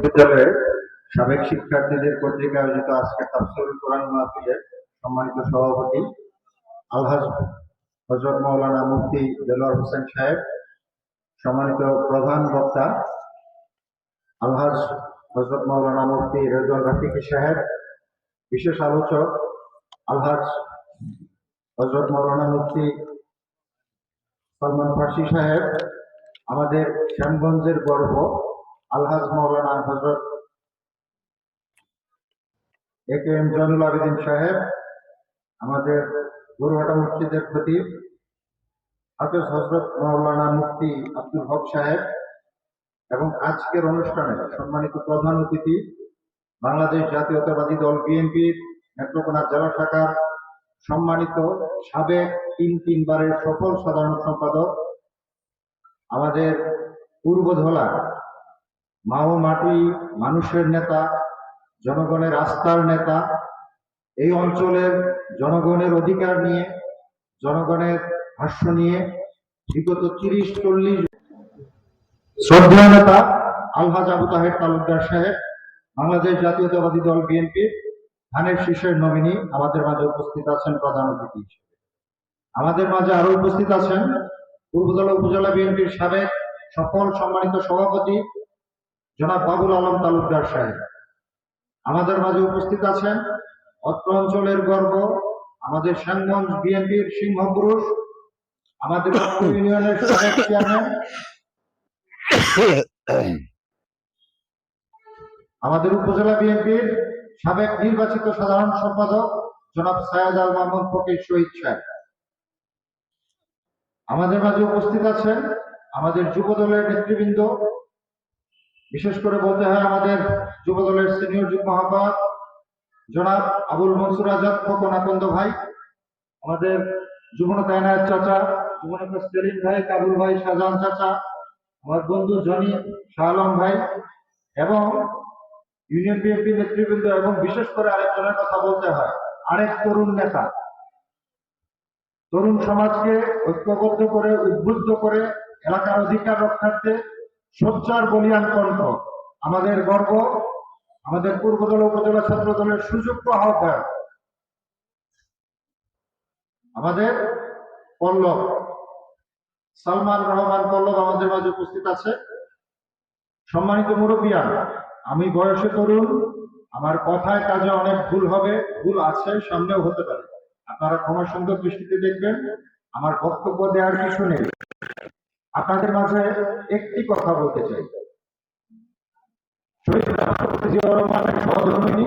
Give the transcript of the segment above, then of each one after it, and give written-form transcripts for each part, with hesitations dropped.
বিশ্ববিদ্যালয়ের সাবেক শিক্ষার্থীদের কর্তৃক আয়োজিত আজকের তাফসীরুল কোরআন মাহফিলের সম্মানিত সভাপতি আলহাজ হযরত মাওলানা মুফতি দেলোয়ার হোসেন সাহেব, সম্মানিত প্রধান বক্তা আলহাজ হযরত মাওলানা মুফতি রেজওয়ান রাফিকি সাহেব, বিশেষ আলোচক আলহাজ হযরত মাওলানা মুফতি সলমান ফার্সি সাহেব, আমাদের শ্যামগঞ্জের গর্ব আলহাজ মাওলানা হযরত এ.কে.এম. জয়নুল আবেদিন সাহেব, আমাদের গরুহাটা মসজিদের খতিব হাফেজ হযরত মাওলানা মুফতি আব্দুল হক সাহেব এবং আজকের অনুষ্ঠানে সম্মানিত প্রধান অতিথি বাংলাদেশ জাতীয়তাবাদী দল বিএনপির নেত্রকোনা জেলা শাখার সম্মানিত সাবেক তিনবারের সফল সাধারণ সম্পাদক, আমাদের পূর্বধলা মা ও মাটি মানুষের নেতা, জনগণের আস্থার নেতা, এই অঞ্চলের জনগণের অধিকার নিয়ে, জনগণের ভাষ্য নিয়ে বিগত 30-40 শ্রদ্ধেয় নেতা আলহাজ আবু তাহের তালুকদার সাহেব, বাংলাদেশ জাতীয়তাবাদী দল বিএনপির ধানের শীষের নমিনি আমাদের মাঝে উপস্থিত আছেন প্রধান অতিথি হিসেবে। আমাদের মাঝে আরো উপস্থিত আছেন পূর্বধলা উপজেলা বিএনপির সাবেক সফল সম্মানিত সভাপতি জনাব বাবুল আলম তালুকদার সাহেব। আমাদের মাঝে উপস্থিত আছেন অত্র অঞ্চলের গর্ব আমাদের শ্যামগঞ্জ বিএনপির সিংহপুরুষ, আমাদের ইউনিয়নের সাবেক চেয়ারম্যান, আমাদের উপজেলা বিএনপির সাবেক নির্বাচিত সাধারণ সম্পাদক জনাব সায়েদ আল মাহমুদ ফকির শহীদ সাহেব। আমাদের মাঝে উপস্থিত আছেন আমাদের যুব দলের নেতৃবৃন্দ, বিশেষ করে বলতে হয় আমাদের যুব দলের সিনিয়র যুগ্ম আহ্বায়ক জনাব আবুল মনসুর আজাদ খোকন আকন্দ ভাই, আমাদের যুবনেতা এনায়েত চাচা, যুবনেতা সেলিম ভাই, কাবুল ভাই, শাহজাহান চাচা, আমার বন্ধু জনি শাহ আলম ভাই এবং ইউনিয়ন বিএনপি নেতৃবৃন্দ, এবং বিশেষ করে আরেকজনের কথা বলতে হয় আরেক তরুণ নেতা, তরুণ সমাজকে ঐক্যবদ্ধ করে উদ্বুদ্ধ করে এলাকার অধিকার রক্ষার্থে সোচ্চার বলিয়ান কণ্ঠ, আমাদের গর্ব, আমাদের পূর্বদল উপজেলা ছাত্র দলের সুযোগ্য আহ্বায়ক আমাদের পল্লব সালমান রহমান পল্লব আমাদের মাঝে উপস্থিত আছে। সম্মানিত মুরব্বিয়ান, আমি বয়সে তরুণ, আমার কথায় কাজে অনেক ভুল হবে, ভুল আছে, সামনেও হতে পারে, আপনারা ক্ষমাসুন্দর দৃষ্টিতে দেখবেন, আমার বক্তব্য দেওয়ার কিছু নেই। আপনাদের মাঝে একটি কথা বলতে চাই, শহীদ রাষ্ট্রপতি জিয়াউর রহমানের সহধর্মিণী,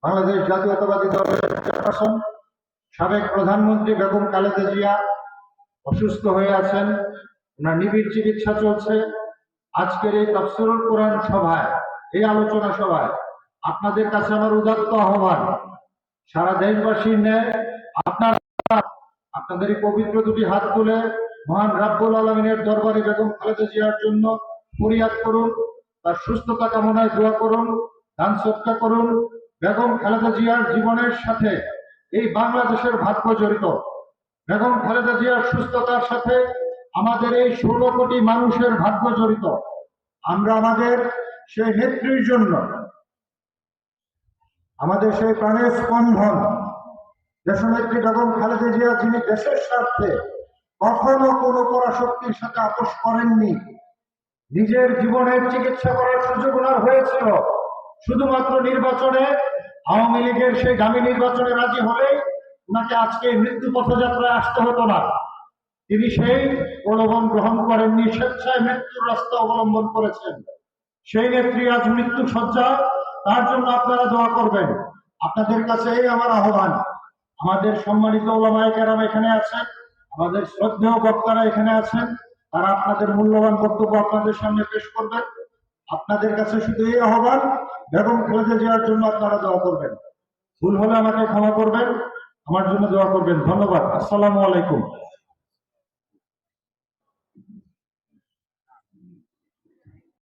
বাংলাদেশ জাতীয়তাবাদী দলের চেয়ারপারসন, সাবেক প্রধানমন্ত্রী বেগম খালেদা জিয়া অসুস্থ হয়ে আছেন, ওনার নিবিড় চিকিৎসা চলছে। আজকের এই তাফসীরুল কোরআন সভায়, এই আলোচনা সভায় আপনাদের কাছে আমার উদাত্ত আহ্বান, সারা দেশবাসীর ন্যায় আপনারা আপনাদের এই পবিত্র দুটি হাত তুলে মহান রাব্বুল আলামিনের দরবারে বেগম খালেদা জিয়ার জন্য ফরিয়াদ করুন, তার সুস্থতা কামনায় দোয়া করুন, দান সদকা করুন। বেগম খালেদা জিয়ার জীবনের সাথে এই বাংলাদেশের ভাগ্য জড়িত। বেগম খালেদা জিয়ার সুস্থতার সাথে আমাদের এই 16 কোটি মানুষের ভাগ্য জড়িত। আমরা আমাদের সেই নেত্রীর জন্য, আমাদের সেই প্রাণের স্পন্দন দেশনেত্রী বেগম খালেদা জিয়া, যিনি দেশের স্বার্থে কখনো কোনো পরাশক্তির সাথে আপোষ করেননি, নিজের জীবনের চিকিৎসা করার সুযোগ ওনার হয়েছিল, শুধুমাত্র নির্বাচনে আওয়ামী লীগের সেই দামি নির্বাচনে রাজি হলেই ওনাকে আজকে মৃত্যু পথযাত্রায় আসতে হতো না। তিনি সেই প্রলোভন গ্রহণ করেননি, স্বেচ্ছায় মৃত্যুর রাস্তা অবলম্বন করেছেন। সেই নেত্রী আজ মৃত্যু সজ্জা, তার জন্য আপনারা দোয়া করবেন। আপনাদের কাছে এই আমার আহ্বান, আমাদের সম্মানিত ওলামায়ে কেরাম এখানে আছেন, আমাদের শ্রদ্ধেয় বক্তারা এখানে আছেন, তারা আপনাদের মূল্যবান বক্তব্য আপনাদের সামনে পেশ করবেন। আপনাদের কাছে শুধু এই আহ্বান, বেগম খালেদা জিয়ার জন্য আপনারা দোয়া করবেন। ভুল হলে আমাকে ক্ষমা করবেন, আমার জন্য দোয়া করবেন। ধন্যবাদ। আসসালামু আলাইকুম।